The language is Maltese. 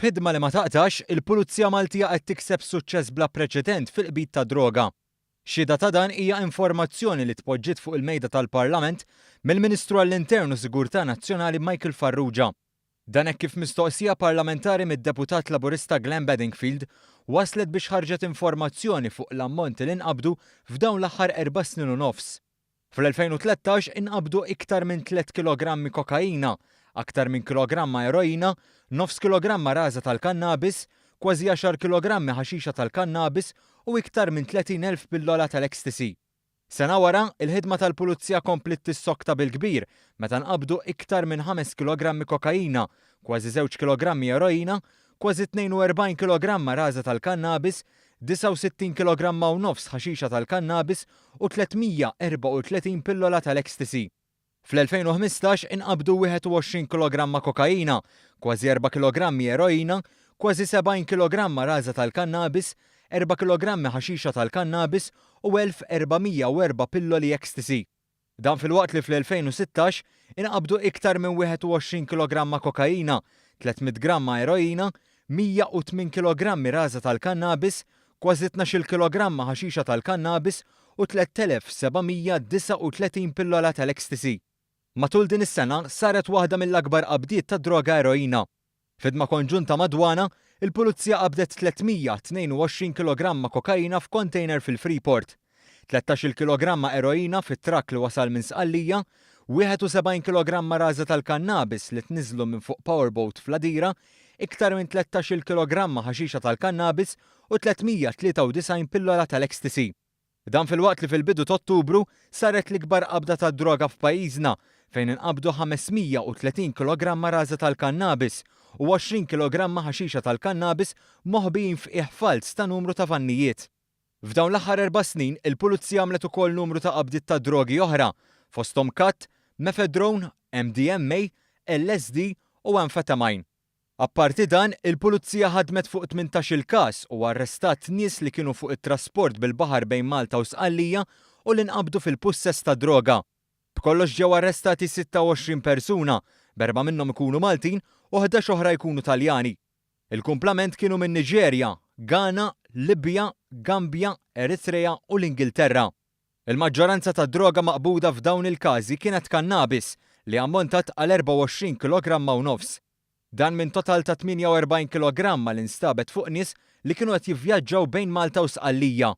F'ħidma li ma taqtax, il-Pulizija Maltija qed tikseb suċċess bla preċedent fil-qbid ta' droga. Xhieda ta' dan hija informazzjoni li tpoġġiet fuq il-mejda tal-Parlament mill-Ministru għall-Intern u Sigurtà Nazzjonali Michael Farrugia. Dan hekk kif mistoqsija parlamentari mid-deputat Laburista Glenn Bedingfield waslet biex ħarġet informazzjoni fuq l-ammonti li nqabdu f'dawn l-aħħar 4 snin u nofs. Fl-2013 inqabdu iktar minn 3 kilogrammi kokaina, aktar minn kilogramma eroina, 9 kilogramma raża tal-kannabis, kważi 10 kilogrammi ħaxixa tal-kannabis u iktar minn 30,000 pillola tal-ecstasy. Sena wara, il-ħidma tal-Pulizija komplet tissokta bil-kbir meta nqabdu iktar minn 5 kilogrammi kokaina, kważi 2 kilogrammi eroina, kważi 42 kilogramma raża tal-kannabis, 69 kilogramma u nofs ħaxixa tal-kannabis u 334 pillola tal-ecstasy. Fl-2015 inqabdu 21 kilogramma kokaina, kważi 4 kilogrammi eroina, kważi 70 kilogramma raża tal-kannabis, 4 kilogrammi ħaxixa tal-kannabis u 1404 pilloli ecstasy. Dan fil-waqt li fl-2016 inqabdu iktar minn 21 kilogramma kokaina, 300 gramma eroina, 108 kilogrammi raża tal-kannabis, kważi 12 kilogramma ħaxixa tal-kannabis u 3739 pillola tal-ecstasy. Matul din is-sena saret waħda mill-akbar qabdiet ta' droga eroina. F'idma konġunta madwana, il-Pulizija qabdet 322 kilogramma kokaina f'container fil-Freeport, 13 kilogramma eroina fit-trakk li wasal minn Sqallija, 71 kilogramma raża tal-kannabis li tniżlu minn fuq powerboat fl-Adira, iktar minn 13 kilogramma ħaxixa tal-kannabis u 393 pillola tal-ecstasy. Dan fil-waqt li fil-bidu ta' Ottubru saret l-ikbar qabda ta' droga f'pajjiżna fejn inqabdu 530 kilogramma raża tal-kannabis u 20 kilogramma ħaxixa tal-kannabis moħbijin f'qiegħ fals ta' numru ta' vannijiet. F'dawn l-aħħar 4 snin, il-Pulizija għamlet ukoll numru ta' qabdiet ta' drogi oħra, fosthom kat, mefedrone, MDMA, LSD u amfetamine. Apparti dan, il-Pulizija ħadmet fuq 18 każ u arrestat nies li kienu fuq it-trasport bil-baħar bejn Malta u Sqallija u li nqabdu fil-pussess ta' droga. B'kollox ġew arrestati 26 persuna, b'4 minnhom ikunu Maltin u 11 oħra jkunu Taljani. Il-kumplament kienu minn Niġerja, Ghana, Libja, Gambja, Eritrea u l-Ingilterra. Il-maġġoranza ta' droga maqbuda f'dawn il-każi kienet kannabis li ammontat għal 24 kilogramma u nofs. Dan minn total ta' 48 kilogramma li nstabet fuq nies li kienu qed jivvjaġġaw bejn Malta u Sqallija.